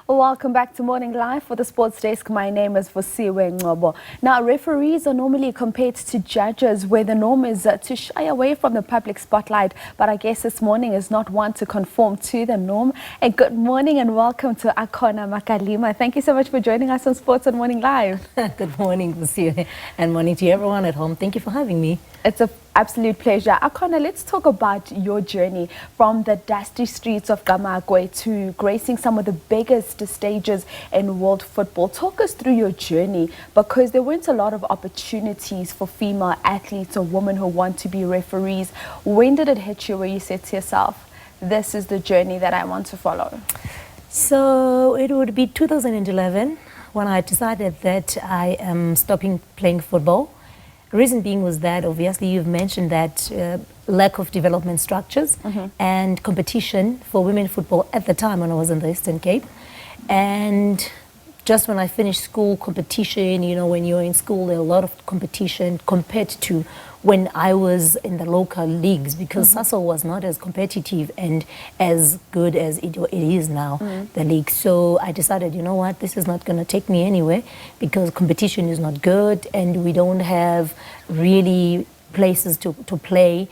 Welcome back to Morning Live for the Sports Desk. My name is Vosiwe Ngobo. Now, referees are normally compared to judges, where the norm is to shy away from the public spotlight. But I guess this morning is not one to conform to the norm. And good morning and welcome to Akhona Makalima. Thank you so much for joining us on Sports on Morning Live. Good morning, Vosiwe, and morning to everyone at home. Thank you for having me. It's an absolute pleasure. Akhona, let's talk about your journey from the dusty streets of Gamakwe to gracing some of the biggest stages in world football. Talk us through your journey, because there weren't a lot of opportunities for female athletes or women who want to be referees. When did it hit you where you said to yourself, this is the journey that I want to follow? So it would be 2011 when I decided that I am stopping playing football. Reason being was that, obviously, you've mentioned that lack of development structures and competition for women football at the time when I was in the Eastern Cape. And just when I finished school, competition, you know, when you're in school, there are a lot of competition compared to when I was in the local leagues, because SASO was not as competitive and as good as it is now, the league. So I decided, you know what, this is not going to take me anywhere, because competition is not good and we don't have really places to play,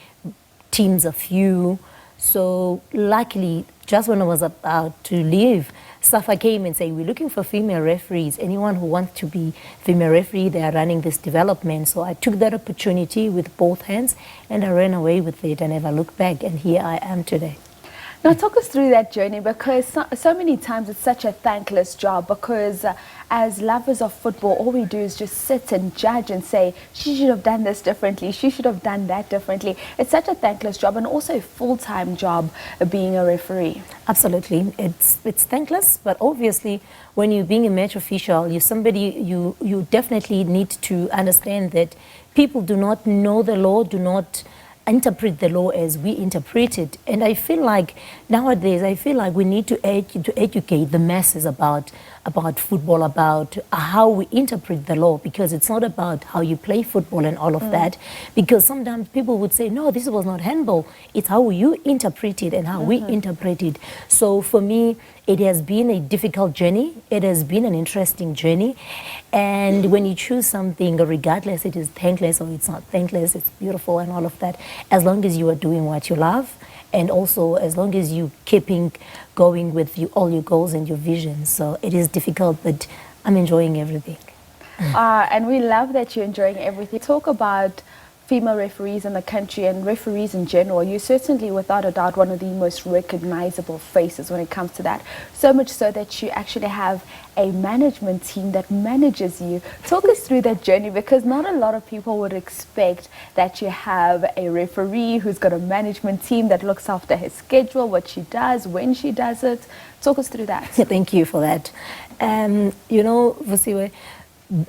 teams are few. So luckily, just when I was about to leave, SAFA came and said, we're looking for female referees. Anyone who wants to be female referee, they are running this development. So I took that opportunity with both hands and I ran away with it and never looked back. And here I am today. Now talk us through that journey, because so many times it's such a thankless job, because as lovers of football, all we do is just sit and judge and say, she should have done this differently, she should have done that differently. It's such a thankless job, and also a full-time job being a referee. Absolutely. It's thankless, but obviously when you're being a match official, you definitely need to understand that people do not know the law, do not interpret the law as we interpret it. And I feel like nowadays, we need to educate the masses about football, about how we interpret the law, because it's not about how you play football and all of that. Because sometimes people would say, no, this was not handball. It's how you interpret it and how we interpret it. So for me, it has been a difficult journey. It has been an interesting journey. And when you choose something, regardless it is thankless or it's not thankless, it's beautiful and all of that, as long as you are doing what you love, and also as long as you keeping going with all your goals and your visions. So it is difficult, but I'm enjoying everything. And we love that you're enjoying everything. Talk about female referees in the country and referees in general. You're certainly, without a doubt, one of the most recognizable faces when it comes to that. So much so that you actually have a management team that manages you. Talk us through that journey, because not a lot of people would expect that you have a referee who's got a management team that looks after his schedule, what she does, when she does it. Talk us through that. Thank you for that. You know, Vosiwe,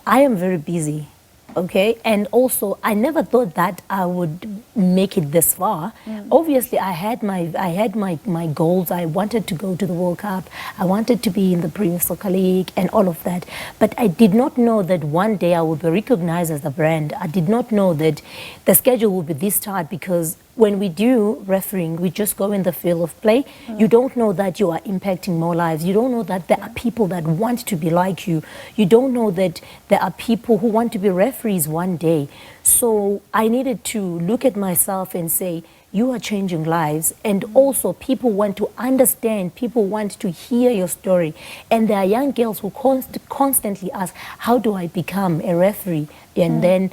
I am very busy. Okay, and also I never thought that I would make it this far. Obviously, I had my goals. I wanted to go to the World Cup. I wanted to be in the Premier Soccer League and all of that. But I did not know that one day I would be recognized as a brand. I did not know that the schedule would be this tight, because when we do refereeing, we just go in the field of play. You don't know that you are impacting more lives. You don't know that there are people that want to be like you. You don't know that there are people who want to be referees one day. So I needed to look at myself and say, you are changing lives. And also people want to understand, people want to hear your story. And there are young girls who constantly ask, how do I become a referee? And then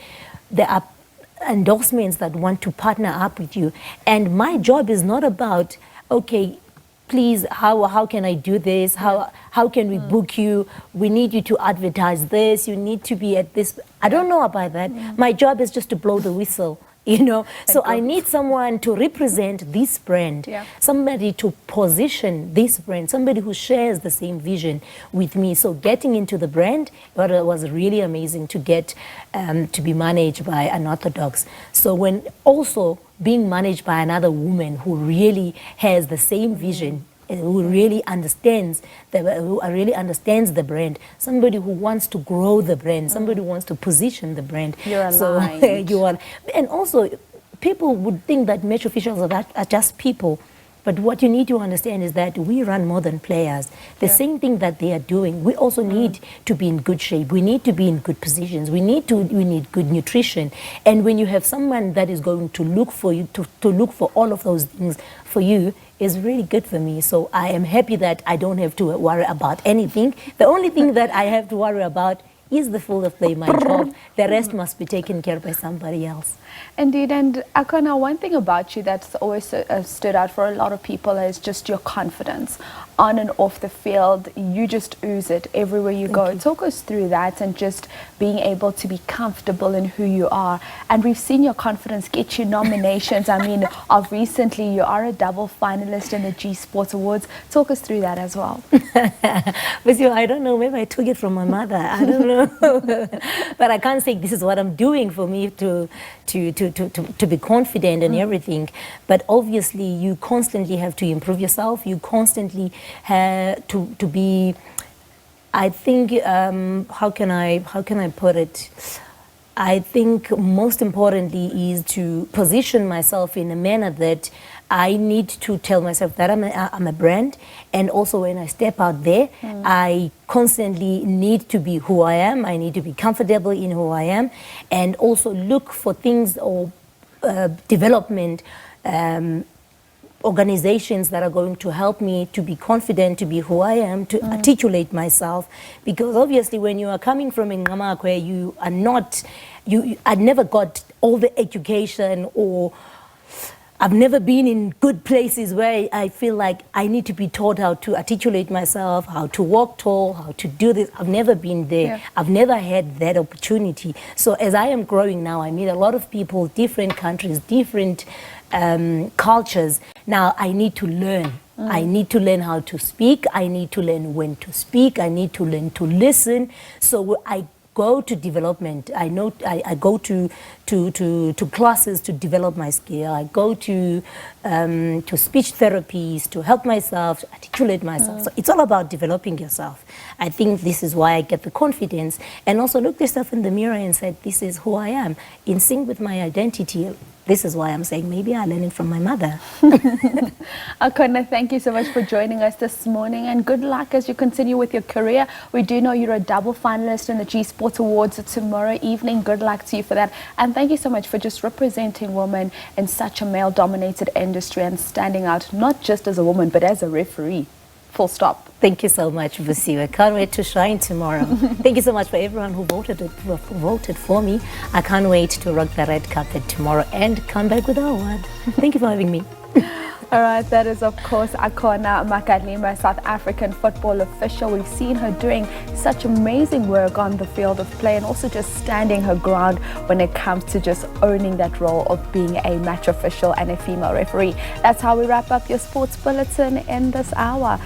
there are endorsements that want to partner up with you. And my job is not about, okay, please, how can I do this? How can we book you? We need you to advertise this. You need to be at this. I don't know about that. My job is just to blow the whistle. You know, so I need someone to represent this brand, somebody to position this brand, somebody who shares the same vision with me. So getting into the brand, it was really amazing to get to be managed by an Orthodox. So when also being managed by another woman who really has the same vision, who really understands the brand, somebody who wants to grow the brand, somebody who wants to position the brand. You're aligned. So you are, and also people would think that match officials are just people. But what you need to understand is that we run more than players. The same thing that they are doing, we also need to be in good shape. We need to be in good positions. We need good nutrition. And when you have someone that is going to look for you, to look for all of those things for you, is really good for me. So I am happy that I don't have to worry about anything. The only thing that I have to worry about is the field of play, my job. The rest must be taken care of by somebody else. Indeed, and Akhona, one thing about you that's always stood out for a lot of people is just your confidence. On and off the field, you just ooze it everywhere you go. Talk us through that and just being able to be comfortable in who you are. And we've seen your confidence get you nominations. I mean, of recently, you are a double finalist in the G Sports Awards. Talk us through that as well. With you, I don't know, maybe I took it from my mother. I don't know. But I can't say this is what I'm doing for me to be confident and everything. But obviously, you constantly have to improve yourself. You constantly have to be, I think, how can I put it? I think most importantly is to position myself in a manner that I need to tell myself that I'm a brand, and also when I step out there, I constantly need to be who I am. I need to be comfortable in who I am, and also look for things or development organizations that are going to help me to be confident, to be who I am, to articulate myself. Because obviously when you are coming from Ngama where you are not, I never got all the education, or I've never been in good places where I feel like I need to be taught how to articulate myself, how to walk tall, how to do this. I've never been there. I've never had that opportunity. So as I am growing now, I meet a lot of people, different countries, different cultures. Now I need to learn. I need to learn how to speak. I need to learn when to speak. I need to learn to listen. So I go to development. I go to classes to develop my skill. I go to speech therapies to help myself, to articulate myself. So it's all about developing yourself. I think this is why I get the confidence, and also look yourself in the mirror and say, this is who I am, in sync with my identity. This is why I'm saying maybe I learned it from my mother. Akhona, thank you so much for joining us this morning, and good luck as you continue with your career. We do know you're a double finalist in the G Sports Awards tomorrow evening. Good luck to you for that. And thank you so much for just representing women in such a male-dominated industry and standing out not just as a woman, but as a referee. Full stop. Thank you so much, Vusiwe. I can't wait to shine tomorrow. Thank you so much for everyone who voted for me. I can't wait to rock the red carpet tomorrow and come back with an award. Thank you for having me. All right, that is of course Akhona Makalima, South African football official. We've seen her doing such amazing work on the field of play, and also just standing her ground when it comes to just owning that role of being a match official and a female referee. That's how we wrap up your sports bulletin in this hour.